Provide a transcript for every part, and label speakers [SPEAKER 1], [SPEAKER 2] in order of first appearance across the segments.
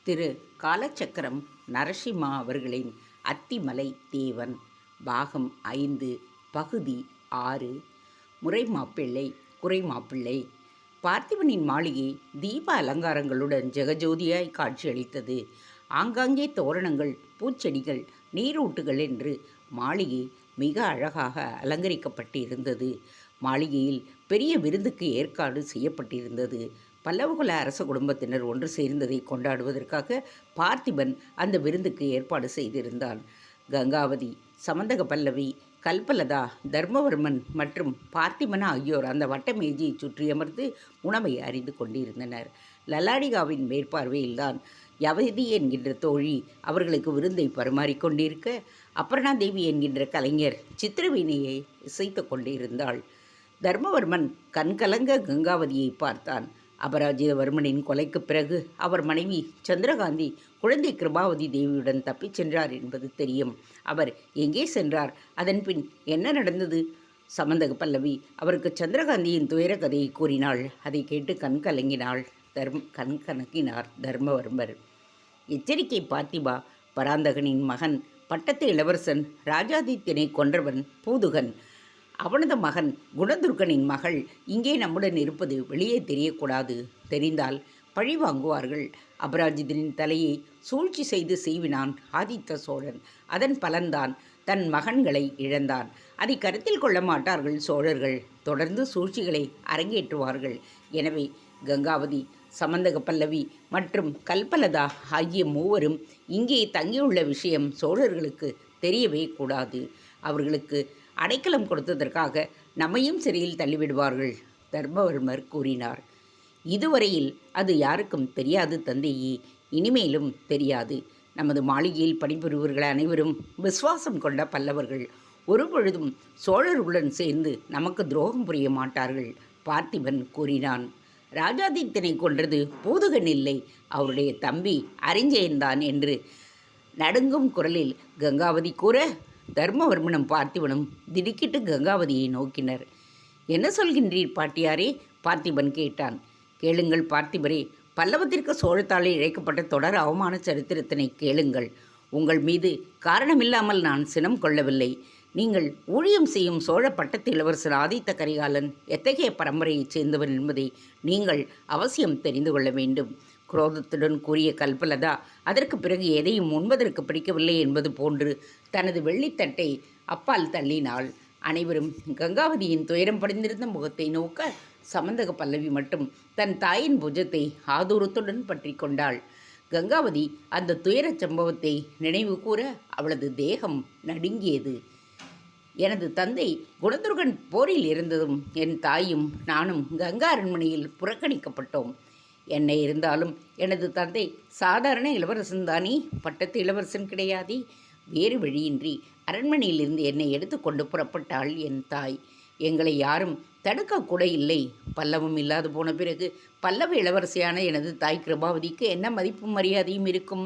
[SPEAKER 1] திரு காலச்சக்கரம் நரசிம்மா அவர்களின் அத்திமலை தேவன் பாகம் 5 பகுதி 6 முறை மாப்பிள்ளை குறை மாப்பிள்ளை. பார்த்திபனின் மாளிகை தீப அலங்காரங்களுடன் ஜெகஜோதியாய் காட்சியளித்தது. ஆங்காங்கே தோரணங்கள், பூச்செடிகள், நீரூட்டுகள் என்று மாளிகை மிக அழகாக அலங்கரிக்கப்பட்டு இருந்தது. மாளிகையில் பெரிய விருந்துக்கு ஏற்பாடு செய்யப்பட்டிருந்தது. பல்லவகுல அரச குடும்பத்தினர் ஒன்று சேர்ந்ததை கொண்டாடுவதற்காக பார்த்திபன் அந்த விருந்துக்கு ஏற்பாடு செய்திருந்தான். கங்காவதி, சமந்தக பல்லவி, கல்பலதா, தர்மவர்மன் மற்றும் பார்த்திபன் ஆகியோர் அந்த வட்ட மேஜையை சுற்றியமர்ந்து உணவை அறிந்து கொண்டிருந்தனர். லலாடிகாவின் மேற்பார்வையில்தான் யவதி என்கின்ற தோழி அவர்களுக்கு விருந்தை பரிமாறிக்கொண்டிருக்க, அபர்ணாதேவி என்கின்ற கலைஞர் சித்திரவீணையை இசைத்து கொண்டிருந்தாள். தர்மவர்மன் கண்கலங்க கங்காவதியை பார்த்தான். அபராஜிதவர்மனின் கொலைக்கு பிறகு அவர் மனைவி சந்திரகாந்தி குழந்தை கிருபாவதி தேவியுடன் தப்பிச் சென்றார் என்பது தெரியும். அவர் எங்கே சென்றார்? அதன் பின் என்ன நடந்தது? சமந்தக பல்லவி அவருக்கு சந்திரகாந்தியின் துயர கதையை கூறினாள். அதை கேட்டு கண்கலங்கினார் தர்மவர்மர். எச்சரிக்கை பார்த்திபா, பராந்தகனின் மகன், பட்டத்து இளவரசன் ராஜாதித்யனை கொன்றவன் பூதுகன். அவனது மகன் குணதுர்கனின் மகள் இங்கே நம்முடன் இருப்பது வெளியே தெரியக்கூடாது. தெரிந்தால் பழி வாங்குவார்கள். அபராஜிதனின் தலையை சூழ்ச்சி செய்து செய்வினான் ஆதித்த சோழன். அதன் பலன்தான் தன் மகன்களை இழந்தான். அதை கருத்தில் கொள்ள மாட்டார்கள் சோழர்கள். தொடர்ந்து சூழ்ச்சிகளை அரங்கேற்றுவார்கள். எனவே கங்காவதி, சமந்தக பல்லவி மற்றும் கல்பலதா ஆகிய மூவரும் இங்கே தங்கியுள்ள விஷயம் சோழர்களுக்கு தெரியவே கூடாது. அவர்களுக்கு அடைக்கலம் கொடுத்ததற்காக நம்மையும் சிறையில் தள்ளிவிடுவார்கள், தர்மவர்மர் கூறினார். இதுவரையில் அது யாருக்கும் தெரியாது தந்தையே, இனிமேலும் தெரியாது. நமது மாளிகையில் பணிபுரிவர்கள் அனைவரும் விசுவாசம் கொண்ட பல்லவர்கள். ஒருபொழுதும் சோழர்களுடன் சேர்ந்து நமக்கு துரோகம் புரிய மாட்டார்கள், பார்த்திபன் கூறினான். ராஜாதித்தனை கொன்றது பூதுகன் இல்லை, அவருடைய தம்பி அரிஞ்சயன்தான் என்று நடுங்கும் குரலில் கங்காவதி கூற, தர்மவர்மனும் பார்த்திபனும் திடுக்கிட்டு கங்காவதியை நோக்கினர். என்ன சொல்கின்றீர் பாட்டியாரே? பார்த்திபன் கேட்டான். கேளுங்கள் பார்த்திபரே, பல்லவத்திற்கு சோழத்தாலே இழைக்கப்பட்ட தொடர் அவமான சரித்திரத்தினை கேளுங்கள். உங்கள் மீது காரணமில்லாமல் நான் சினம் கொள்ளவில்லை. நீங்கள் ஊழியம் செய்யும் சோழ பட்டத்து இளவரசர் ஆதித்த கரிகாலன் எத்தகைய பரம்பரையைச் சேர்ந்தவர் என்பதை நீங்கள் அவசியம் தெரிந்து கொள்ள வேண்டும். குரோதத்துடன் கூறிய கல்பலதா அதற்கு பிறகு எதையும் உண்பதற்கு பிடிக்கவில்லை என்பது போன்று தனது வெள்ளித்தட்டை அப்பால் தள்ளினாள். அனைவரும் கங்காவதியின் துயரம் படிந்திருந்த முகத்தை நோக்க, சமந்தக பல்லவி மட்டும் தன் தாயின் புஜத்தை ஆதூரத்துடன் பற்றி கொண்டாள். கங்காவதி அந்த துயரச் சம்பவத்தை நினைவு கூற அவளது தேகம் நடுங்கியது. எனது தந்தை குணதுர்கன் போரில் இருந்ததும் என் தாயும் நானும் கங்கா அரண்மனையில் புறக்கணிக்கப்பட்டோம். என்ன இருந்தாலும் எனது தந்தை சாதாரண இளவரசன்தானே, பட்டத்து இளவரசன் கிடையாதே. வேறு வழியின்றி அரண்மனையிலிருந்து என்னை எடுத்து கொண்டு புறப்பட்டாள் என் தாய். எங்களை யாரும் தடுக்கக்கூட இல்லை. பல்லவம் இல்லாது போன பிறகு பல்லவ இளவரசியான எனது தாய் கிருபாவதிக்கு என்ன மதிப்பும் மரியாதையும் இருக்கும்?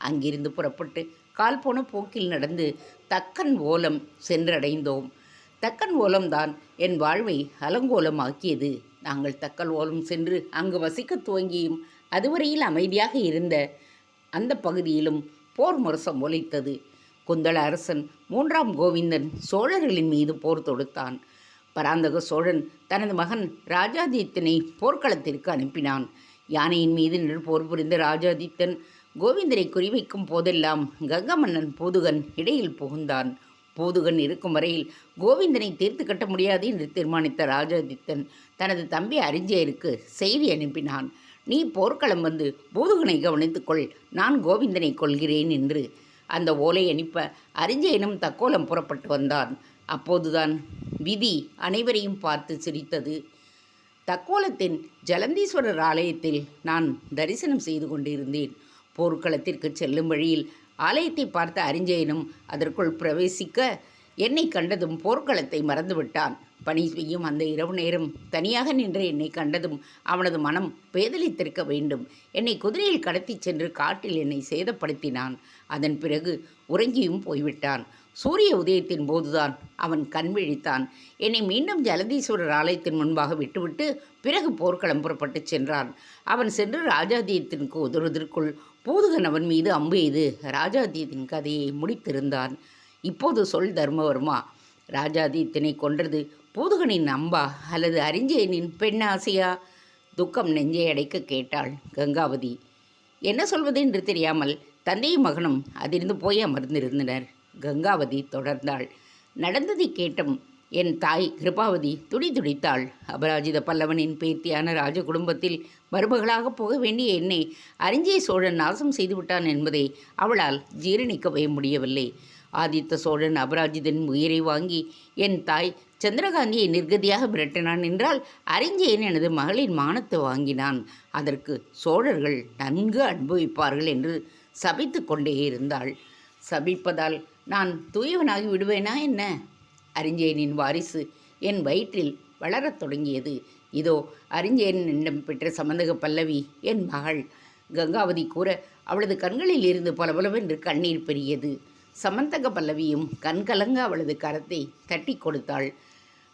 [SPEAKER 1] அங்கிருந்து புறப்பட்டு கால் போன போக்கில் நடந்து தக்கன் ஓலம் சென்றடைந்தோம். தக்கன் ஓலம்தான் என் வாழ்வை அலங்கோலமாக்கியது. நாங்கள் தக்கல் ஓலம் சென்று அங்கு வசிக்க துவங்கியும் அதுவரையில் அமைதியாக இருந்த அந்த பகுதியிலும் போர் முரசம் ஒலித்தது. குந்தள அரசன் 3ஆம் கோவிந்தன் சோழர்களின் மீது போர் தொடுத்தான். பராந்தக சோழன் தனது மகன் ராஜாதித்தனை போர்க்களத்திற்கு அனுப்பினான். யானையின் மீது நின்று போர் புரிந்த ராஜாதித்தன் கோவிந்தனை குறிவைக்கும் போதெல்லாம் கங்க மன்னன் பூதுகன் இடையில் புகுந்தான். பூதுகன் இருக்கும் வரையில் கோவிந்தனை தீர்த்து கட்ட முடியாது என்று தீர்மானித்த ராஜாதித்தன் தனது தம்பி அரிஞ்சயருக்கு செய்தி அனுப்பினான். நீ போர்க்களம் வந்து பூதுகனை கவனித்துக்கொள், நான் கோவிந்தனை கொள்கிறேன் என்று. அந்த ஓலை அனுப்ப அரிஞ்சயனும் தக்கோலம் புறப்பட்டு வந்தான். அப்போதுதான் விதி அனைவரையும் பார்த்து சிரித்தது. தக்கோலத்தின் ஜலந்தீஸ்வரர் ஆலயத்தில் நான் தரிசனம் செய்து கொண்டிருந்தேன். போர்க்களத்திற்கு செல்லும் வழியில் ஆலயத்தை பார்த்த அரிஞ்சயனும் அதற்குள் பிரவேசிக்க என்னை கண்டதும் போர்க்களத்தை மறந்துவிட்டான். பணி செய்யும் அந்த இரவு நேரம் தனியாக நின்று என்னை கண்டதும் அவனது மனம் பேதலித்திருக்க வேண்டும். என்னை குதிரையில் கடத்தி சென்று காட்டில் என்னை சேதப்படுத்தினான். அதன் பிறகு உறங்கியும் போய்விட்டான். சூரிய உதயத்தின் போதுதான் அவன் கண் விழித்தான். என்னை மீண்டும் ஜலதீஸ்வரர் ஆலயத்தின் முன்பாக விட்டுவிட்டு பிறகு போர்க்களம் புறப்பட்டு சென்றான். அவன் சென்று ராஜாதியத்திற்கு உதவுவதற்குள் பூதுகன் அவன் மீது அம்பு எய்து ராஜாதியத்தின் கதையை முடித்திருந்தான். இப்போது சொல் தர்மவர்மா, ராஜாதித்தனை கொன்றது பூதுகனின் அம்பா அல்லது அரிஞ்சயனின் பெண்ணாசையா? துக்கம் நெஞ்சை அடைக்க கேட்டாள் கங்காவதி. என்ன சொல்வது என்று தெரியாமல் தந்தையும் மகனும் அதிர்ந்து போய் அமர்ந்திருந்தனர். கங்காவதி தொடர்ந்தாள். நடந்ததை கேட்டும் என் தாய் கிருபாவதி துடித்தாள். அபராஜித பல்லவனின் பேத்தியான ராஜ குடும்பத்தில் மருமகளாக போக வேண்டிய என்னை அரிஞ்சய சோழன் நாசம் செய்துவிட்டான் என்பதை அவளால் ஜீரணிக்கவே முடியவில்லை. ஆதித்த சோழன் அபராஜிதன் உயிரை வாங்கி என் தாய் சந்திரகாந்தியை நிர்கதியாக விரட்டினான் என்றால் அரிஞ்சயன் எனது மகளின் மானத்தை வாங்கினான். அதற்கு சோழர்கள் நன்கு அனுபவிப்பார்கள் என்று சபித்து கொண்டே இருந்தாள். சபிப்பதால் நான் தூயவனாகி விடுவேனா என்ன? அரிஞ்சயனின் வாரிசு என் வயிற்றில் வளரத் தொடங்கியது. இதோ அரிஞ்சயனிடம் பெற்ற சமந்தக பல்லவி என் மகள். கங்காவதி கூற அவளது கண்களில் இருந்து பலபலவென்று கண்ணீர் பெரியது. சமந்தக பல்லவியும் கண்கலங்க அவளது கரத்தை தட்டி கொடுத்தாள்.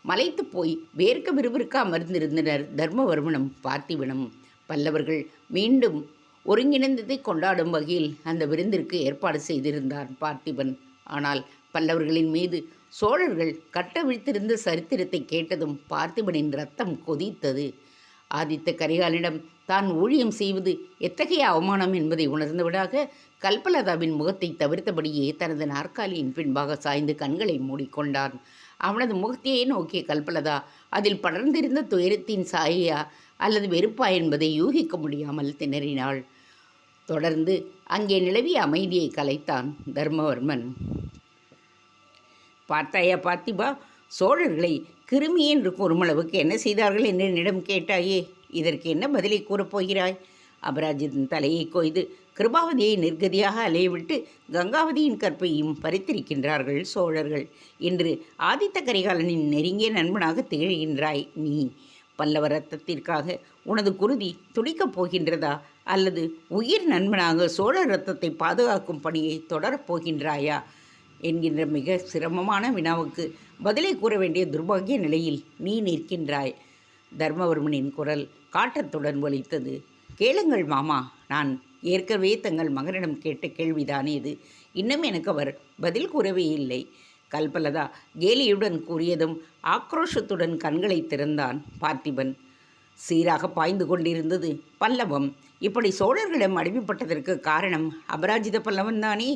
[SPEAKER 1] மலைத்து போய் வேர்க்க விறுவிறுக்க அமர்ந்திருந்தனர் தர்மவர்மனும் பார்த்திபனும். பல்லவர்கள் மீண்டும் ஒருங்கிணைந்ததை கொண்டாடும் வகையில் அந்த விருந்திற்கு ஏற்பாடு செய்திருந்தான் பார்த்திபன். ஆனால் பல்லவர்களின் மீது சோழர்கள் கட்டவிழ்த்திருந்த சரித்திரத்தை கேட்டதும் பார்த்திபனின் இரத்தம் கொதித்தது. ஆதித்த கரிகாலனிடம் தான் ஊழியம் செய்வது எத்தகைய அவமானம் என்பதை உணர்ந்தவிடாக கல்பலதாவின் முகத்தை தவிர்த்தபடியே தனது நாற்காலியின் பின்பாக சாய்ந்து கண்களை மூடிக்கொண்டான். அவனது முகத்தையே நோக்கிய கல்பலதா அதில் படர்ந்திருந்த துயரத்தின் சாயா அல்லது வெறுப்பா என்பதை யூகிக்க முடியாமல் திணறினாள். தொடர்ந்து அங்கே நிலவிய அமைதியை கலைத்தான் தர்மவர்மன். பார்த்தாயா பார்த்திபா, சோழர்களை கிருமி என்று கூறுமளவுக்கு என்ன செய்தார்கள் என்று என்னிடம் கேட்டாயே, இதற்கு என்ன பதிலை கூறப்போகிறாய்? அபராஜித்தின் தலையை கொய்து கிருபாவதியை நிர்கதியாக அலையவிட்டு கங்காவதியின் கற்பையும் பறித்திருக்கின்றார்கள் சோழர்கள். இன்று ஆதித்த கரிகாலனின் நெருங்கிய நண்பனாக திகழ்கின்றாய் நீ. பல்லவ ரத்தத்திற்காக உனது குருதி துடிக்கப் போகின்றதா, அல்லது உயிர் நண்பனாக சோழ ரத்தத்தை பாதுகாக்கும் பணியை தொடரப் போகின்றாயா என்கின்ற மிக சிரமமான வினாவுக்கு பதிலை கூற வேண்டிய துர்பாகிய நிலையில் நீ நிற்கின்றாய். தர்மவர்மனின் குரல் காட்டத்துடன் ஒலித்தது. கேளுங்கள் மாமா, நான் ஏற்கனவே தங்கள் மகனிடம் கேட்ட கேள்விதானே இது. இன்னும் எனக்கு அவர் பதில் கூறவே இல்லை. கல்பலதா கேலியுடன் கூறியதும் ஆக்ரோஷத்துடன் கண்களை திறந்தான் பார்த்திபன். சீராக பாய்ந்து கொண்டிருந்தது பல்லவம். இப்படி சோழர்களிடம் அடிமைப்பட்டதற்கு காரணம் அபராஜித பல்லவன் தானே.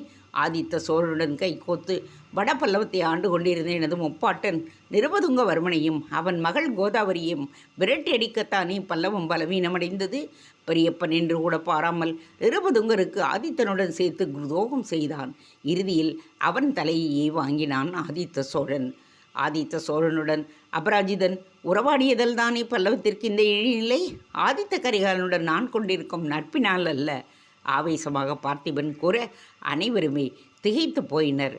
[SPEAKER 1] ஆதித்த சோழருடன் கைகோத்து வட பல்லவத்தை ஆண்டு கொண்டிருந்த எனது முப்பாட்டன் நிருபதுங்கவர்மனையும் அவன் மகள் கோதாவரியும் விரட்டி அடிக்கத்தானே பல்லவம் பலவீனமடைந்தது. பெரியப்பன் என்று கூட பாராமல் நிருபதுங்கருக்கு ஆதித்தனுடன் சேர்த்து துரோகம் செய்தான். இறுதியில் அவன் தலையையே வாங்கினான் ஆதித்த சோழன். ஆதித்த சோழனுடன் அபராஜிதன் உறவாடியதல் தானே பல்லவத்திற்கு இந்த இழிநிலை. ஆதித்த கரிகாலனுடன் நான் கொண்டிருக்கும் நட்பினால் அல்ல. ஆவேசமாக பார்த்திபன் கூற அனைவருமே திகைத்து போயினர்.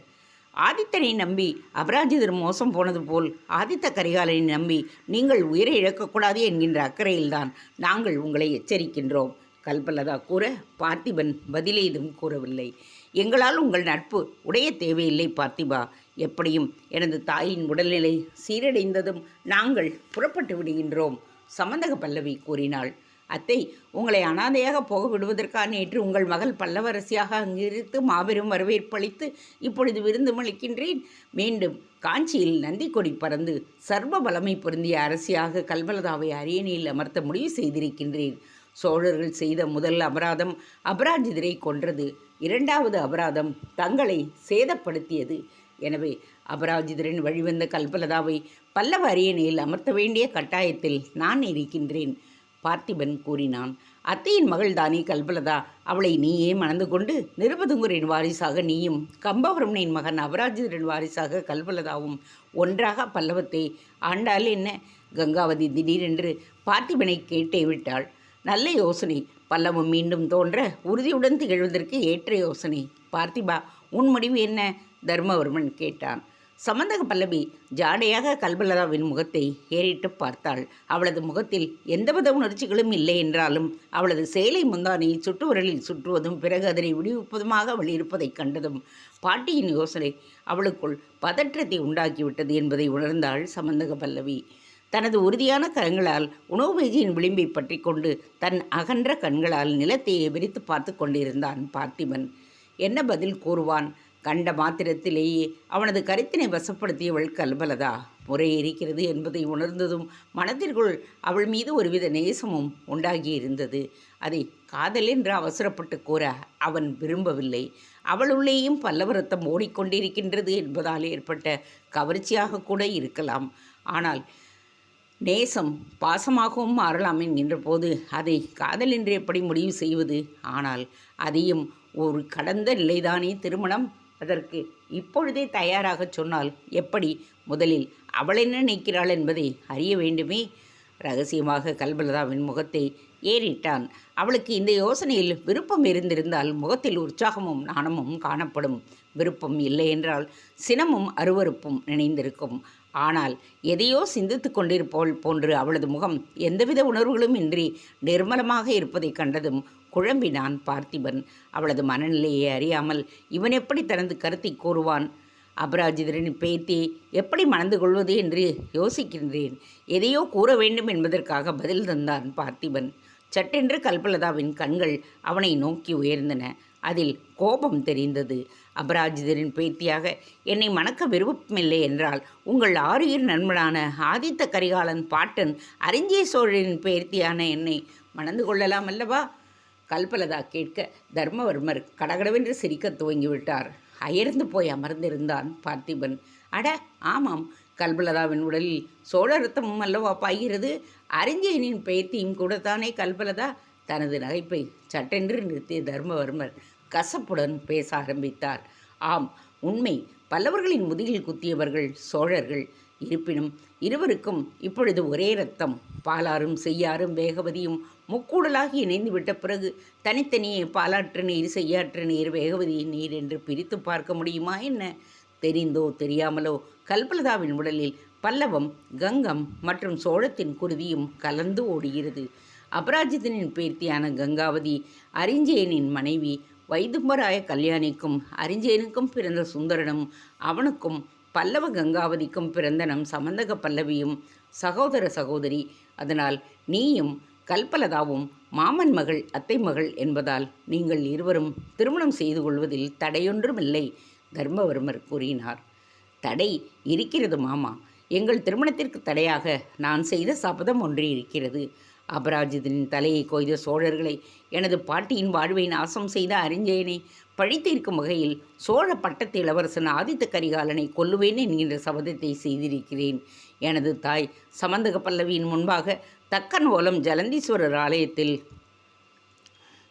[SPEAKER 1] ஆதித்தனை நம்பி அபராஜிதர் மோசம் போனது போல் ஆதித்த கரிகாலனை நம்பி நீங்கள் உயிரை இழக்கக்கூடாது என்கின்ற அக்கறையில்தான் நாங்கள் உங்களை எச்சரிக்கின்றோம். கல்பலதா கூற பார்த்திபன் பதிலேதும் கூறவில்லை. எங்களால் உங்கள் நட்பு உடைய தேவையில்லை பார்த்திபா. எப்படியும் எனது தாயின் உடல்நிலை சீரடைந்ததும் நாங்கள் புறப்பட்டு விடுகின்றோம். சமந்தக பல்லவி கூறினாள். அத்தை, உங்களை அனாதையாக போக விடுவதற்காக நேற்று உங்கள் மகள் பல்லவரசியாக அங்கிருந்து மாபெரும் வரவேற்பளித்து இப்பொழுது விருந்துமளிக்கின்றேன். மீண்டும் காஞ்சியில் நந்தி கொடி பறந்து சர்வ பலமை பொருந்திய அரசியாக கல்பலதாவை அரியணையில் அமர்த்த முடிவு செய்திருக்கின்றேன். சோழர்கள் செய்த முதல் அபராதம் அபராஜிதரை கொன்றது. இரண்டாவது அபராதம் தங்களை சேதப்படுத்தியது. எனவே அபராஜிதரின் வழிவந்த கல்பலதாவை பல்லவ அரியணையில் அமர்த்த வேண்டிய கட்டாயத்தில் நான் இருக்கின்றேன். பார்த்திபன் கூறினான். அத்தையின் மகள் தானே கல்பலதா. அவளை நீயே மணந்து கொண்டு நிருபதுங்கரின் வாரிசாக நீயும் கம்பவர்மனின் மகன் அபராஜிதரின் வாரிசாக கல்பலதாவும் ஒன்றாக பல்லவத்தை ஆண்டால் என்ன? கங்காவதி திடீரென்று பார்த்திபனை கேட்டே விட்டாள். நல்ல யோசனை. பல்லவம் மீண்டும் தோன்ற உறுதியுடன் திகழ்வதற்கு ஏற்ற யோசனை. பார்த்திபா, உன் முடிவு என்ன? தர்மவர்மன் கேட்டான். சமந்தக பல்லவி ஜாடையாக கல்பலதாவின் முகத்தை ஏறிட்டு பார்த்தாள். அவளது முகத்தில் எந்தவித உணர்ச்சிகளும் இல்லை என்றாலும் அவளது சேலை முந்தானை சுட்டு விரலில் சுற்றுவதும் பிறகு அதனை விடுவிப்பதுமாக அவள் இருப்பதைக் கண்டதும் பாட்டியின் யோசனை அவளுக்குள் பதற்றத்தை உண்டாக்கிவிட்டது என்பதை உணர்ந்தாள் சமந்தக பல்லவி. தனது உறுதியான கரங்களால் உணவு மேஜையின் விளிம்பை பற்றி கொண்டு தன் அகன்ற கண்களால் நிலத்தை விரித்து பார்த்து கொண்டிருந்தான் பார்த்திபன். என்ன பதில் கூறுவான்? கண்ட மாத்திரத்திலேயே அவனது கருத்தினை வசப்படுத்தியவள் கல்பலதா. முறை இருக்கிறது என்பதை உணர்ந்ததும் மனத்திற்குள் அவள் மீது ஒருவித நேசமும் உண்டாகியிருந்தது. அதை காதல் என்று அவசரப்பட்டு கூற அவன் விரும்பவில்லை. அவளுள்ளேயும் பல்லவ ரத்தம் ஓடிக்கொண்டிருக்கின்றது என்பதால் ஏற்பட்ட கவர்ச்சியாக கூட இருக்கலாம். ஆனால் நேசம் பாசமாகவும் மாறலாம் என்கின்ற போது அதை காதல் என்று எப்படி முடிவு செய்வது? ஆனால் அதையும் ஒரு கடந்த நிலைதானே திருமணம். அதற்கு இப்பொழுதே தயாராகச் சொன்னால் எப்படி? முதலில் அவள் என்ன நினைக்கிறாள் என்பதை அறிய வேண்டுமே. ரகசியமாக கல்பலதாவின் முகத்தை ஏறிட்டான். அவளுக்கு இந்த யோசனையில் விருப்பம் இருந்திருந்தால் முகத்தில் உற்சாகமும் நாணமும் காணப்படும். விருப்பம் இல்லை என்றால் சினமும் அருவருப்பும் நினைந்திருக்கும். ஆனால் எதையோ சிந்தித்து கொண்டிருப்போள் போன்று அவளது முகம் எந்தவித உணர்வுகளும் இன்றி நிர்மலமாக இருப்பதைக் கண்டதும் குழம்பினான் பார்த்திபன். அவளது மனநிலையை அறியாமல் இவன் எப்படி தனது கருத்தை கூறுவான்? அபராஜிதரின் பேத்தியை எப்படி மணந்து கொள்வது என்று யோசிக்கின்றேன். எதையோ கூற வேண்டும் என்பதற்காக பதில் தந்தான் பார்த்திபன். சட்டென்று கல்பலதாவின் கண்கள் அவனை நோக்கி உயர்ந்தன. அதில் கோபம் தெரிந்தது. அபராஜிதரின் பேத்தியாக என்னை மணக்க விருப்பமில்லை என்றால் உங்கள் ஆருயிர் நண்பனான ஆதித்த கரிகாலன் பாட்டன் அரிஞ்சய சோழரின் பேத்தியான என்னை மணந்து கொள்ளலாம் அல்லவா? கல்பலதா கேட்க தர்மவர்மர் கடகடவென்று சிரிக்க துவங்கிவிட்டார். அயர்ந்து போய் அமர்ந்திருந்தான் பார்த்திபன். அட ஆமாம், கல்பலதாவின் உடலில் சோழ ரத்தமும் அல்லவா பாய்கிறது. அரிஞ்சயனின் பேத்தியும் கூடத்தானே கல்பலதா. தனது நகைப்பை சட்டென்று நிறுத்திய தர்மவர்மர் கசப்புடன் பேச ஆரம்பித்தார். ஆம், உண்மை. பல்லவர்களின் முதுகில் குத்தியவர்கள் சோழர்கள். இருப்பினும் இருவருக்கும் இப்பொழுது ஒரே ரத்தம். பாலாரும் செய்யாரும் வேகவதியும் முக்கூடலாகி இணைந்து விட்ட பிறகு தனித்தனியே பாலாற்று நீர், செய்யாற்று நீர், வேகவதி நீர் என்று பிரித்து பார்க்க முடியுமா என்ன? தெரிந்தோ தெரியாமலோ கல்பலதாவின் உடலில் பல்லவம், கங்கம் மற்றும் சோழத்தின் குருதியும் கலந்து ஓடுகிறது. அபராஜிதனின் பேத்தியான கங்காவதி அரிஞ்சயனின் மனைவி. வைதும்பராய கல்யாணிக்கும் அரிஞ்சயனுக்கும் பிறந்த சுந்தரனும் அவனுக்கும் பல்லவ கங்காவதிக்கும் பிறந்த நம் சமந்தக பல்லவியும் சகோதர சகோதரி. அதனால் நீயும் கல்பலதாவும் மாமன் மகள் அத்தை மகள் என்பதால் நீங்கள் இருவரும் திருமணம் செய்து கொள்வதில் தடையொன்றுமில்லை, தர்மவர்மர் கூறினார். தடை இருக்கிறது மாமா. எங்கள் திருமணத்திற்கு தடையாக நான் செய்த சபதம் ஒன்று இருக்கிறது. அபராஜிதனின் தலையை கொய்த சோழர்களை, எனது பாட்டியின் வாழ்வை நாசம் செய்த அரிஞ்சயனை பழித்தீர்க்கும் வகையில் சோழ பட்டத்து இளவரசன் ஆதித்த கரிகாலனை கொல்லுவேன் என்கின்ற சபதத்தை செய்திருக்கிறேன். எனது தாய் சமந்தக பல்லவியின் முன்பாக தக்கன் ஓலம் ஜலந்தீஸ்வரர் ஆலயத்தில்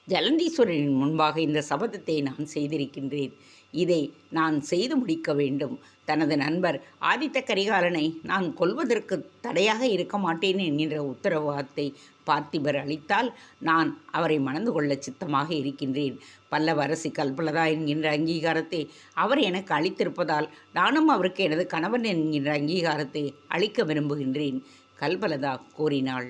[SPEAKER 1] ஜலந்தீஸ்வரரின் முன்பாக இந்த சபதத்தை நான் செய்திருக்கின்றேன். இதை நான் செய்து முடிக்க வேண்டும். தனது நண்பர் ஆதித்த கரிகாலனை நான் கொல்வதற்கு தடையாக இருக்க மாட்டேன் என்கின்ற உத்தரவாதத்தை பார்த்திபர் அளித்தால் நான் அவரை மணந்து கொள்ள சித்தமாக இருக்கின்றேன். பல்லவ அரசி கல்பலதா என்கின்ற அங்கீகாரத்தை அவர் எனக்கு அளித்திருப்பதால் நானும் அவருக்கு எனது கணவன் என்கின்ற அங்கீகாரத்தை அளிக்க விரும்புகின்றேன், கல்பலதா கூறினாள்.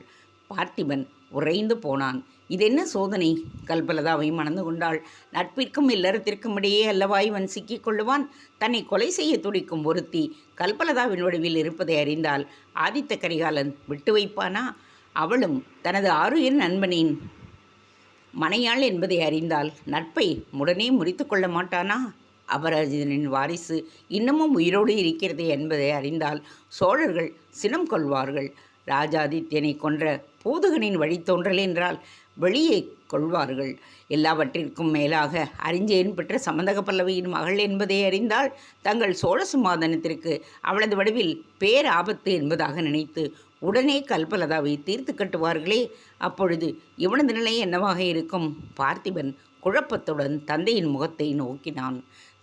[SPEAKER 1] பார்த்திபன் உறைந்து போனான். இதென்ன சோதனை? கல்பலதாவை மணந்து கொண்டாள். நட்பிற்கும் இல்லறத்திற்கும் இடையே அல்லவா இவன் சிக்கிக் கொள்ளுவான்? தன்னை கொலை செய்ய துடிக்கும் ஒருத்தி கல்பலதாவின் வடிவில் இருப்பதை அறிந்தால் ஆதித்த கரிகாலன் விட்டு வைப்பானா? அவளும் தனது ஆருயிர் நண்பனின் மனையாள் என்பதை அறிந்தால் நட்பை உடனே முறித்து கொள்ள மாட்டானா? அபராஜிதனின் வாரிசு இன்னமும் உயிரோடு இருக்கிறது என்பதை அறிந்தால் சோழர்கள் சினம் கொள்வார்கள். ராஜாதித்யனை கொன்ற பூதுகனின் வழித்தோன்றல் என்றால் வெளியே கொள்வார்கள். எல்லாவற்றிற்கும் மேலாக அரிஞ்சயன் பெற்ற சமந்தக பல்லவியின் மகள் என்பதை அறிந்தால் தங்கள் சோழ சிம்மாதனத்திற்கு அவளது வடிவில் பேராபத்து என்பதாக நினைத்து உடனே கல்பலதாவை தீர்த்து கட்டுவார்களே. அப்பொழுது இவனது நிலை என்னவாக இருக்கும்? பார்த்திபன் குழப்பத்துடன் தந்தையின் முகத்தை நோக்கினான்.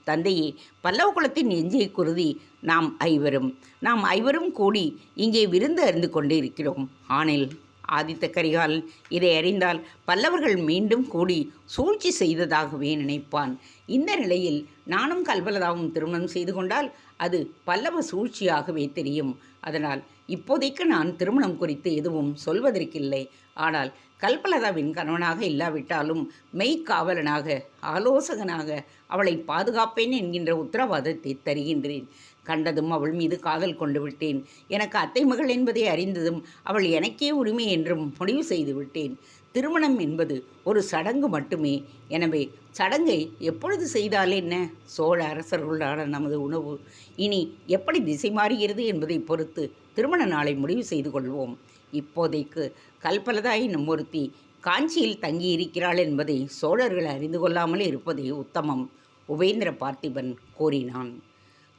[SPEAKER 1] தந்தையே, பல்லவ குலத்தின் எஞ்சிய குருதி நாம் ஐவரும் கூடி இங்கே விருந்து அறிந்து கொண்டே இருக்கிறோம். ஆனில் ஆதித்த கரிகாலன் இதை அறிந்தால் பல்லவர்கள் மீண்டும் கூடி சூழ்ச்சி செய்ததாகவே நினைப்பான். இந்த நிலையில் நானும் கல்பலதாவும் திருமணம் செய்து கொண்டால் அது பல்லவ சூழ்ச்சியாகவே தெரியும். அதனால் இப்போதைக்கு நான் திருமணம் குறித்து எதுவும் சொல்வதற்கில்லை. ஆனால் கல்பலதாவின் கணவனாக இல்லாவிட்டாலும் மெய்க்காவலனாக, ஆலோசகனாக அவளை பாதுகாப்பேன் என்கின்ற உத்தரவாதத்தை தருகின்றேன். கண்டதும் அவள் மீது காதல் கொண்டு விட்டேன். எனக்கு அத்தை மகள் என்பதை அறிந்ததும் அவள் எனக்கே உரிமை என்றும் முடிவு செய்து விட்டேன். திருமணம் என்பது ஒரு சடங்கு மட்டுமே. எனவே சடங்கை எப்பொழுது செய்தால் என்ன? சோழ அரசர்களான நமது உணவு இனி எப்படி திசை மாறுகிறது என்பதை பொறுத்து திருமண நாளை முடிவு செய்து கொள்வோம். இப்போதைக்கு கல்பலதா என்னும் ஒருத்தி காஞ்சியில் தங்கியிருக்கிறாள் என்பதை சோழர்கள் அறிந்து கொள்ளாமல் இருப்பதே உத்தமம். உபேந்திர பார்த்திபன் கூறினான்.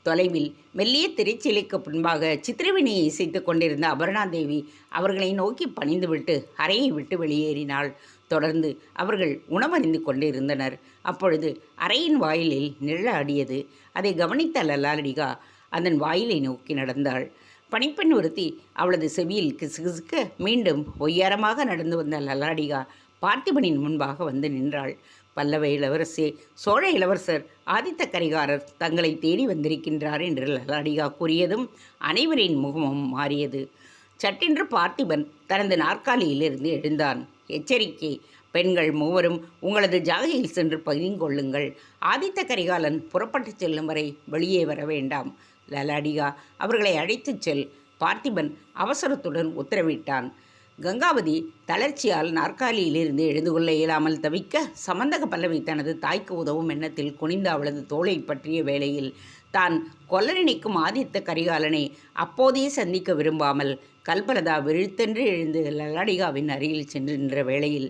[SPEAKER 1] தொலைவில் மெல்லிய திரைச்சிலைக்கு பின்பாக சித்திரவினையை இசைத்து கொண்டிருந்த அபர்ணாதேவி அவர்களை நோக்கி பணிந்துவிட்டு அறையை விட்டு வெளியேறினாள். தொடர்ந்து அவர்கள் உணவறிந்து கொண்டிருந்தனர். அப்பொழுது அறையின் வாயிலில் நிழலாடியது. அதை கவனித்த லல்லாடிகா அதன் வாயிலை நோக்கி நடந்தாள். பணிப்பெண் ஒருத்தி அவளது செவியில் கிசுகிசுக்க மீண்டும் ஒய்யாரமாக நடந்து வந்த லல்லாடிகா பார்த்திபனின் முன்பாக வந்து நின்றாள். பல்லவ இளவரசே, சோழ இளவரசர் ஆதித்த கரிகாலர் தங்களை தேடி வந்திருக்கின்றார் என்று லல்லாடிகா கூறியதும் அனைவரின் முகமும் மாறியது. சட்டென்று பார்த்திபன் தனது நாற்காலியிலிருந்து எழுந்தான். எச்சரிக்கை, பெண்கள் மூவரும் உங்களது ஜாகையில் சென்று பகிர்ந்து கொள்ளுங்கள். ஆதித்த கரிகாலன் புறப்பட்டு செல்லும் வரை வெளியே வர வேண்டாம். லல்லாடிகா அவர்களை அழைத்துச் செல். பார்த்திபன் அவசரத்துடன் உத்தரவிட்டான். கங்காவதி தளர்ச்சியால் நாற்காலியிலிருந்து எழுந்து கொள்ள இயலாமல் தவிக்க சமந்தக பல்லவி தனது தாய்க்கு உதவும் எண்ணத்தில் குனிந்த அவளது தோளை பற்றிய வேளையில் தான் கொல்ல நினைக்கும் ஆதித்த கரிகாலனை அப்போதே சந்திக்க விரும்பாமல் கல்பலதா விழித்தென்று எழுந்து லல்லாடிகாவின் அருகில் சென்று நின்ற வேளையில்,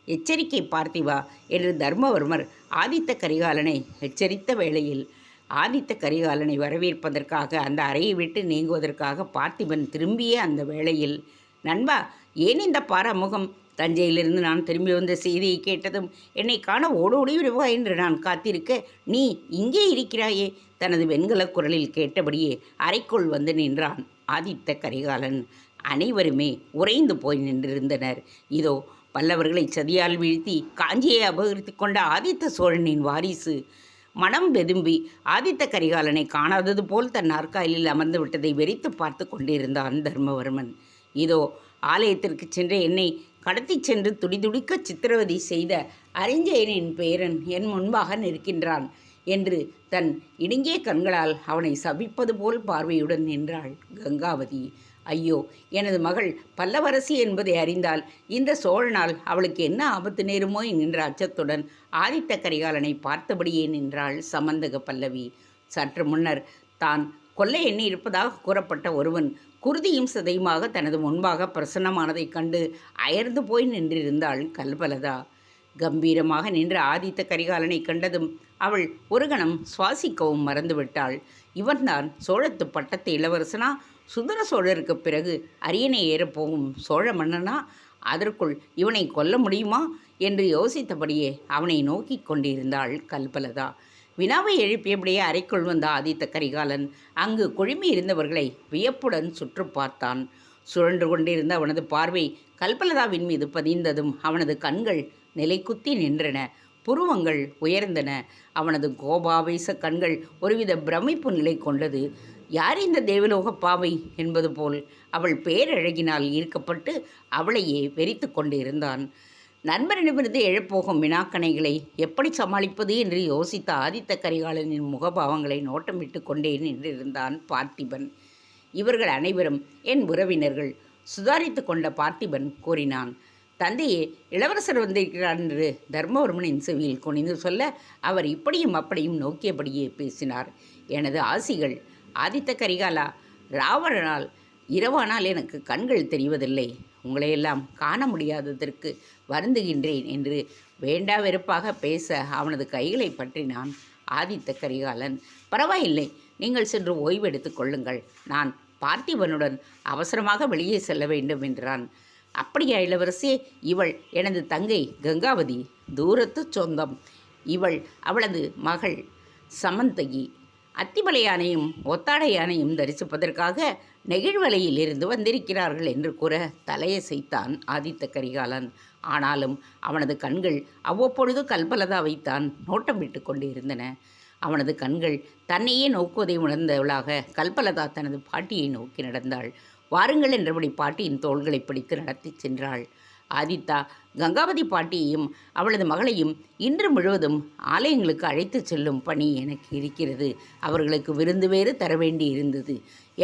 [SPEAKER 1] எச்சரிக்கை பார்த்திவா என்று தர்மவர்மர் ஆதித்த கரிகாலனை எச்சரித்த வேளையில் ஆதித்த கரிகாலனை வரவேற்பதற்காக அந்த அறையை விட்டு நீங்குவதற்காக பார்த்திபன் திரும்பிய அந்த வேளையில், நண்பா, ஏன் இந்த பாராமுகம்? தஞ்சையிலிருந்து நான் திரும்பி வந்த செய்தியை கேட்டதும் என்னை காண ஓடோடி வருவாய் என்று நான் காத்திருக்க நீ இங்கே இருக்கிறாயே? தனது வெண்கல குரலில் கேட்டபடியே அறைக்குள் வந்து நின்றான் ஆதித்த கரிகாலன். அனைவருமே உறைந்து போய் நின்றிருந்தனர். இதோ பல்லவர்களை சதியால் வீழ்த்தி காஞ்சியை அபகரித்து கொண்ட ஆதித்த சோழனின் வாரிசு மனம் வெதும்பி ஆதித்த கரிகாலனை காணாதது போல் தன் நாற்காலில் அமர்ந்து விட்டதை வெறித்து பார்த்து கொண்டிருந்தான் தர்மவர்மன். இதோ ஆலயத்திற்கு சென்ற என்னை கடத்தி சென்று துடிதுடிக்க சித்திரவதை செய்த அரிஞ்சயனின் பேரன் என் முன்பாக நிற்கின்றான் என்று தன் இடுங்கிய கண்களால் அவனை சபிப்பது போல் பார்வையுடன் நின்றாள் கங்காவதி. ஐயோ, எனது மகள் பல்லவரசி என்பதை அறிந்தால் இந்த சோழனால் அவளுக்கு என்ன ஆபத்து நேருமோ என்கின்ற அச்சத்துடன் ஆதித்த கரிகாலனை பார்த்தபடியே நின்றாள் சமந்தக பல்லவி. சற்று முன்னர் தான் கொல்ல எண்ணி இருப்பதாக கூறப்பட்ட ஒருவன் குருதியும் சதையுமாக தனது முன்பாக பிரசன்னமானதைக் கண்டு அயர்ந்து போய் நின்றிருந்தாள் கல்பலதா. கம்பீரமாக நின்ற ஆதித்த கரிகாலனை கண்டதும் அவள் ஒரு கணம் சுவாசிக்கவும் மறந்துவிட்டாள். இவன்தான் சோழத்து பட்டத்து இளவரசனா? சுந்தர சோழருக்கு பிறகு அரியணை ஏறப்போகும் சோழ மன்னனா? அதற்குள் இவனை கொல்ல முடியுமா என்று யோசித்தபடியே அவனை நோக்கி கொண்டிருந்தாள் கல்பலதா. வினாவை எழுப்பியபடியே அறைக்குள் வந்த ஆதித்த கரிகாலன் அங்கு குழுமி இருந்தவர்களை வியப்புடன் சுற்று பார்த்தான். சுழன்று கொண்டிருந்த அவனது பார்வை கல்பலதாவின் மீது பதிந்ததும் அவனது கண்கள் நிலைக்குத்தி நின்றன. புருவங்கள் உயர்ந்தன. அவனது கோபாவேச கண்கள் ஒருவித பிரமிப்பு நிலை கொண்டது. யார் இந்த தேவலோக பாவை என்பது போல் அவள் பேரழகினால் ஈர்க்கப்பட்டு அவளையே வெறித்து கொண்டிருந்தான். நண்பரிடமிருந்து எழப்போகும் வினாக்கணைகளை எப்படி சமாளிப்பது என்று யோசித்த ஆதித்த கரிகாலனின் முகபாவங்களை நோட்டமிட்டு கொண்டே நின்றிருந்தான் பார்த்திபன். இவர்கள் அனைவரும் என் உறவினர்கள், சுதாரித்து கொண்ட பார்த்திபன் கூறினான். தந்தையே, இளவரசர் வந்திருக்கிறார் என்று தர்மவர்மனின் செவியில் குனிந்து சொல்ல அவர் இப்படியும் அப்படியும் நோக்கியபடியே பேசினார். எனது ஆசிகள். ஆதித்த கரிகாலா, ராவணனால் இரவானால் எனக்கு கண்கள் தெரிவதில்லை. உங்களையெல்லாம் காண முடியாததற்கு வருந்துகின்றேன் என்று வேண்டா வெறுப்பாக பேச அவனது கைகளை பற்றினான் ஆதித்த கரிகாலன். பரவாயில்லை, நீங்கள் சென்று ஓய்வெடுத்து கொள்ளுங்கள். நான் பார்த்திபனுடன் அவசரமாக வெளியே செல்ல வேண்டும் என்றான். அப்படியா இளவரசே? இவள் எனது தங்கை கங்காவதி, தூரத்து சொந்தம். இவள் அவளது மகள் சமந்தகி. அத்திமலை யானையும் ஒத்தாடை யானையும் தரிசிப்பதற்காக நெகிழ்வலையில் இருந்து வந்திருக்கிறார்கள் என்று கூற தலையசைத்தான் ஆதித்த கரிகாலன். ஆனாலும் அவனது கண்கள் அவ்வப்பொழுது கல்பலதாவைத்தான் நோட்டம் விட்டு கொண்டு இருந்தன. அவனது கண்கள் தன்னையே நோக்குவதை உணர்ந்தவளாக கல்பலதா தனது பாட்டியை நோக்கி நடந்தாள். வாருங்கள் என்றபடி பாட்டியின் தோள்களை பிடித்து நடத்தி சென்றாள். ஆதித்தா கங்காவதி பாட்டியையும் அவளது மகளையும் இன்று முழுவதும் ஆலயங்களுக்கு அழைத்து செல்லும் பணி எனக்கு இருக்கிறது. அவர்களுக்கு விருந்து வேறு தர வேண்டி இருந்தது.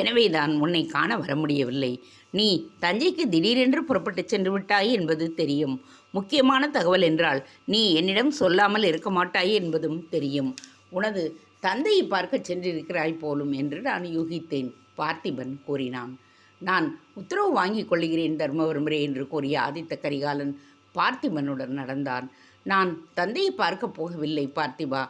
[SPEAKER 1] எனவே தான் உன்னை காண வர முடியவில்லை. நீ தஞ்சைக்கு திடீரென்று புறப்பட்டு சென்று விட்டாய் என்பது தெரியும். முக்கியமான தகவல் என்றால் நீ என்னிடம் சொல்லாமல் இருக்க மாட்டாய் என்பதும் தெரியும். உனது தந்தையை பார்க்க சென்றிருக்கிறாய் போலும் என்று நான் யூகித்தேன், பார்த்திபன் கூறினான். நான் உத்தரவு வாங்கிக் கொள்கிறேன் தர்மவர்மரே என்று கூறிய ஆதித்த கரிகாலன் பார்த்திபனுடன் நடந்தான். நான் தந்தையை பார்க்கப் போகவில்லை பார்த்திபா.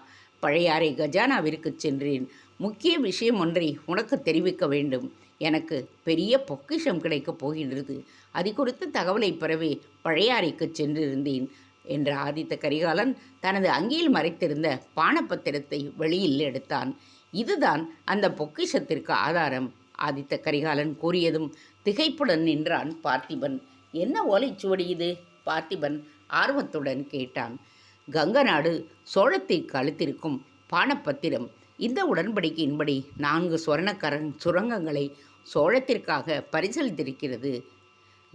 [SPEAKER 1] பழையாறை கஜானாவிற்கு சென்றேன். முக்கிய விஷயம் ஒன்றை உனக்கு தெரிவிக்க வேண்டும். எனக்கு பெரிய பொக்கிஷம் கிடைக்கப் போகின்றது. அது குறித்த தகவலை பெறவே பழையாறைக்கு சென்றிருந்தேன் என்ற ஆதித்த கரிகாலன் தனது அங்கியில் மறைத்திருந்த பானப்பத்திரத்தை வெளியில் எடுத்தான். இதுதான் அந்த பொக்கிஷத்திற்கு ஆதாரம். ஆதித்த கரிகாலன் கூறியதும் திகைப்புடன் நின்றான் பார்த்திபன். என்ன ஓலைச்சுவடி இது? பார்த்திபன் ஆர்வத்துடன் கேட்டான். கங்க நாடு சோழத்திற்கு அளித்திருக்கும் பானப்பத்திரம். இந்த உடன்படிக்கையின்படி 4 சுரங்கங்களை சோழத்திற்காக பரிசளித்திருக்கிறது.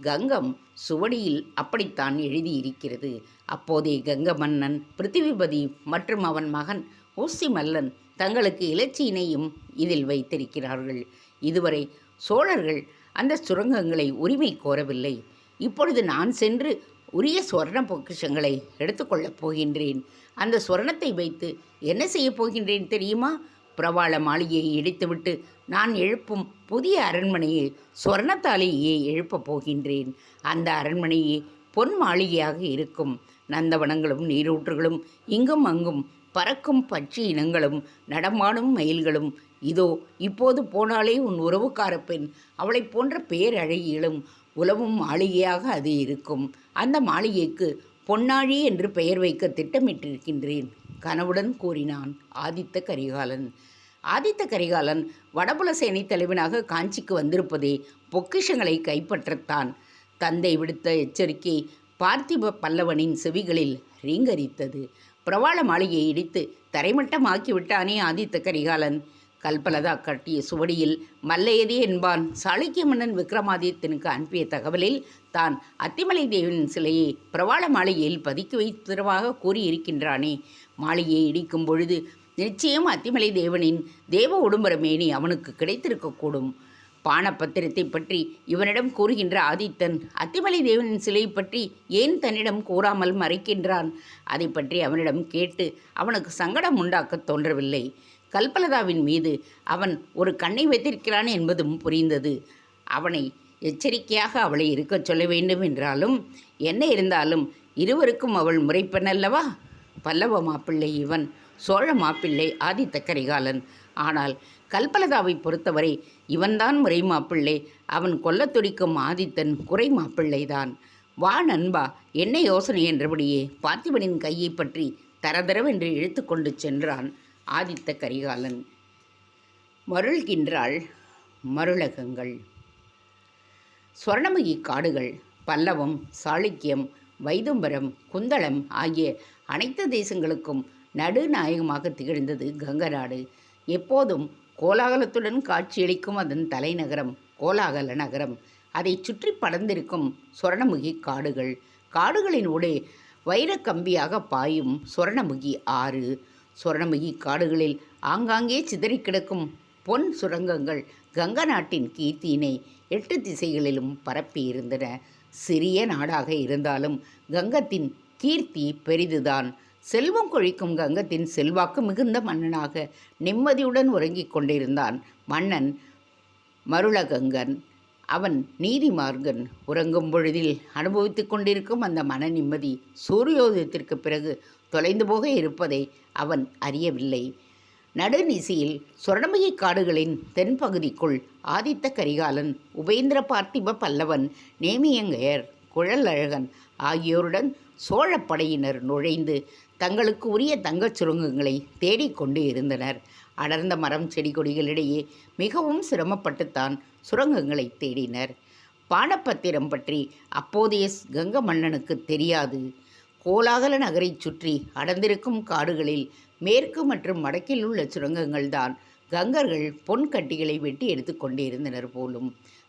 [SPEAKER 1] கங்கம் சுவடியில் அப்படித்தான் எழுதியிருக்கிறது. அப்போதே கங்க மன்னன் பிருத்திவிபதி மற்றும் அவன் மகன் ஊசி மல்லன் தங்களுக்கு இலச்சியினையும் இதில் வைத்திருக்கிறார்கள். இதுவரை சோழர்கள் அந்த சுரங்கங்களை உரிமை கோரவில்லை. இப்பொழுது நான் சென்று உரிய சொர்ண பொக்கிஷங்களை எடுத்துக்கொள்ளப் போகின்றேன். அந்த சொர்ணத்தை வைத்து என்ன செய்யப் போகின்றேன் தெரியுமா? பிரவாள மாளிகையை இடித்துவிட்டு நான் எழுப்பும் புதிய அரண்மனையை சொர்ணத்தாலேயே எழுப்பப் போகின்றேன். அந்த அரண்மனையே பொன் மாளிகையாக இருக்கும். நந்தவனங்களும் நீரூற்றுகளும் இங்கும் அங்கும் பறக்கும் பட்சி இனங்களும் நடமாடும் மயில்களும். இதோ இப்போது போனாலே உன் உறவுக்கார பெண் அவளை போன்ற பேரழகிகளும் உலவும் மாளிகையாக அது இருக்கும். அந்த மாளிகைக்கு பொன்னாழி என்று பெயர் வைக்க திட்டமிட்டிருக்கின்றேன் கனவுடன் கூறினான் ஆதித்த கரிகாலன். ஆதித்த கரிகாலன் வடபுல சேனை தலைவனாக காஞ்சிக்கு வந்திருப்பதே பொக்கிஷங்களை கைப்பற்றத்தான். தந்தை விடுத்த எச்சரிக்கை பார்த்திப பல்லவனின் செவிகளில் ரீங்கரித்தது. பிரவாள மாளிகையை இடித்து தரைமட்டமாக்கிவிட்டானே ஆதித்த கரிகாலன். கல்பலதா கட்டிய சுவடியில் மல்லையதே என்பான் சாளுக்கிய மன்னன் விக்ரமாதித்தனுக்கு அனுப்பிய தகவலில் தான் அத்திமலை தேவனின் சிலையை பிரவாள மாளிகையில் பதுக்கி வைத்ததாக கூறியிருக்கின்றானே. மாளிகையை இடிக்கும் பொழுது நிச்சயம் அத்திமலை தேவனின் தேவ உடும்பர மேனி அவனுக்கு கிடைத்திருக்கக்கூடும். பானப்பத்திரத்தை பற்றி இவனிடம் கூறுகின்ற ஆதித்தன் அத்திமலை தேவனின் சிலை பற்றி ஏன் தன்னிடம் கூறாமல் மறைக்கின்றான்? அதை பற்றி அவனிடம் கேட்டு அவனுக்கு சங்கடம் உண்டாக்க தோன்றவில்லை. கல்பலதாவின் மீது அவன் ஒரு கண்ணை வைத்திருக்கிறான் என்பதும் புரிந்தது. அவனை எச்சரிக்கையாக அவளை இருக்கச் சொல்ல வேண்டும் என்றாலும் என்ன இருந்தாலும் இருவருக்கும் அவள் முறைப்பெண் அல்லவா? பல்லவ மாப்பிள்ளை இவன், சோழ மாப்பிள்ளை ஆதித்த கரிகாலன். ஆனால் கல்பலதாவை பொறுத்தவரை இவன்தான் முறை மாப்பிள்ளை. அவன் கொல்ல துடிக்கும் ஆதித்தன் குறை மாப்பிள்ளைதான். வா நண்பா, என்ன யோசனை என்றபடியே பார்த்திபனின் கையை பற்றி தரதரவென்று இழுத்து கொண்டு சென்றான் ஆதித்த கரிகாலன். மருள்கின்றாள் மருளகங்கள். சொர்ணமயி காடுகள் பல்லவம், சாளுக்கியம், வைதும்பரம், குந்தளம் ஆகிய அனைத்து தேசங்களுக்கும் நடுநாயகமாக திகழ்ந்தது கங்கநாடு. எப்போதும் கோலாகலத்துடன் காட்சியளிக்கும் அதன் தலைநகரம் கோலாகல நகரம். அதை சுற்றி படர்ந்திருக்கும் சொர்ணமுகி காடுகள். காடுகளின் ஊடே வைரக்கம்பியாக பாயும் சொர்ணமுகி ஆறு. சொர்ணமுகி காடுகளில் ஆங்காங்கே சிதறி கிடக்கும் பொன் சுரங்கங்கள் கங்க நாட்டின் கீர்த்தியினை 8 திசைகளிலும் பரப்பியிருந்தன. சிறிய நாடாக இருந்தாலும் கங்கத்தின் கீர்த்தி பெரிதுதான். செல்வம் கொழிக்கும் கங்கத்தின் செல்வாக்கு மிகுந்த மன்னனாக நிம்மதியுடன் உறங்கிக் கொண்டிருந்தான் மன்னன் மருளகங்கன். அவன் நீதிமார்கன். உறங்கும் பொழுதில் அனுபவித்து கொண்டிருக்கும் அந்த மன நிம்மதி சூரியோதயத்திற்கு பிறகு தொலைந்து போக இருப்பதை அவன் அறியவில்லை. நடுநிசையில் சொர்ணமயி காடுகளின் தென்பகுதிக்குள் ஆதித்த கரிகாலன், உபேந்திர பார்த்திப பல்லவன், நேமியங்கையர், குழலழகன் ஆகியோருடன் சோழப்படையினர் நுழைந்து தங்களுக்கு உரிய தங்கச் சுரங்கங்களை தேடிக்கொண்டு இருந்தனர். அடர்ந்த மரம் செடி கொடிகளிடையே மிகவும் சிரமப்பட்டுத்தான் சுரங்கங்களை தேடினர். பானப்பத்திரம் பற்றி அப்போதைய கங்க மன்னனுக்கு தெரியாது. கோலாகல நகரைச் சுற்றி அடர்ந்திருக்கும் காடுகளில் மேற்கு மற்றும் வடக்கில் உள்ள சுரங்கங்கள்தான் கங்கர்கள் பொன் கட்டிகளை வெட்டி எடுத்து கொண்டிருந்தனர் போலும்.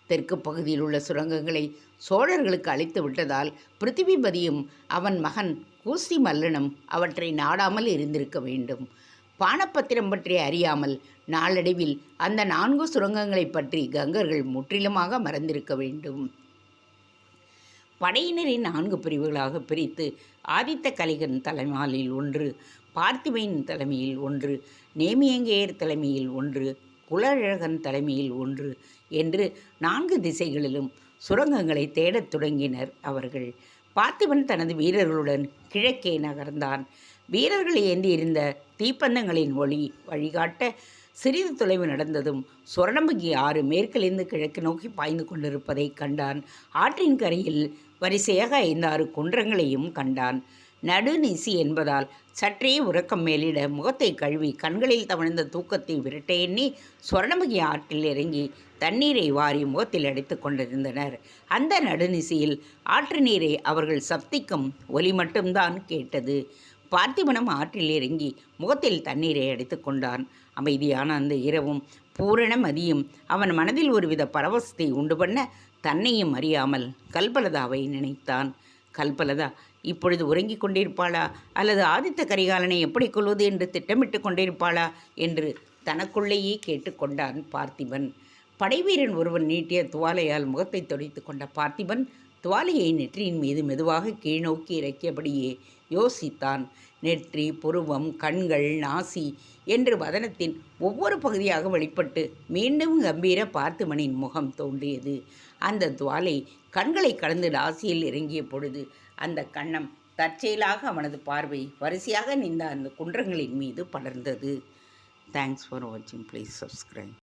[SPEAKER 1] தெற்கு பகுதியில் உள்ள சுரங்கங்களை சோழர்களுக்கு அளித்து விட்டதால் பிருத்திவிபதியும் அவன் மகன் கூசி மல்லனும் அவற்றை நாடாமல் இருந்திருக்க வேண்டும். பானப்பத்திரம் பற்றி அறியாமல் நாளடைவில் அந்த 4 சுரங்கங்களை பற்றி கங்கர்கள் முற்றிலுமாக மறந்திருக்க வேண்டும். படையினரை 4 பிரிவுகளாக பிரித்து ஆதித்த கலிகன் தலைமையில் ஒன்று, பார்த்திபன் தலைமையில் ஒன்று, நேமியங்கேயர் தலைமையில் ஒன்று, குலழகன் தலைமையில் ஒன்று என்று 4 திசைகளிலும் சுரங்கங்களை தேடத் தொடங்கினர் அவர்கள். பார்த்திபன் தனது வீரர்களுடன் கிழக்கே நகர்ந்தான். வீரர்கள் ஏந்தியிருந்த தீப்பந்தங்களின் வழிகாட்ட சிறிது தொலைவு நடந்ததும் சொர்ணமுகி ஆறு மேற்கிலிருந்து கிழக்கு நோக்கி பாய்ந்து கொண்டிருப்பதை கண்டான். ஆற்றின் கரையில் வரிசையாக 5-6 குன்றங்களையும் கண்டான். நடுநிசி என்பதால் சற்றே உறக்கம் மேலிட முகத்தை கழுவி கண்களில் தவழ்ந்த தூக்கத்தை விரட்ட எண்ணி சொர்ணமுகி ஆற்றில் இறங்கி தண்ணீரை வாரி முகத்தில் அடித்து கொண்டிருந்தனர். அந்த நடுநிசியில் ஆற்று நீரை அவர்கள் சப்திக்கும் ஒலி மட்டும்தான் கேட்டது. பார்த்திபனும் ஆற்றில் இறங்கி முகத்தில் தண்ணீரை அடித்து கொண்டான். அமைதியான அந்த இரவும் பூரண மதியும் அவன் மனதில் ஒருவித பரவசத்தை உண்டு பண்ண தன்னையும் அறியாமல் கல்பலதாவை நினைத்தான். கல்பலதா இப்பொழுது உறங்கிக் கொண்டிருப்பாளா அல்லது ஆதித்த கரிகாலனை எப்படி கொள்வது என்று திட்டமிட்டு கொண்டிருப்பாளா என்று தனக்குள்ளேயே கேட்டுக்கொண்டான் பார்த்திபன். படைவீரன் ஒருவன் நீட்டிய துவாலையால் முகத்தை துடைத்து கொண்ட பார்த்திபன் துவாலையை நெற்றியின் மீது மெதுவாக கீழ்நோக்கி இறக்கியபடியே யோசித்தான். நெற்றி, புருவம், கண்கள், நாசி என்று வதனத்தின் ஒவ்வொரு பகுதியாக வெளிப்பட்டு மீண்டும் கம்பீர பார்த்திபனின் முகம் தோன்றியது. அந்த துவாலை கண்களை கடந்து நாசியில் இறங்கிய பொழுது அந்த கன்னம் தற்செயலாக அவனது பார்வை வரிசையாக நின்ற அந்த குன்றங்களின் மீது படர்ந்தது. தேங்க்ஸ் ஃபார் வாட்சிங். Please subscribe.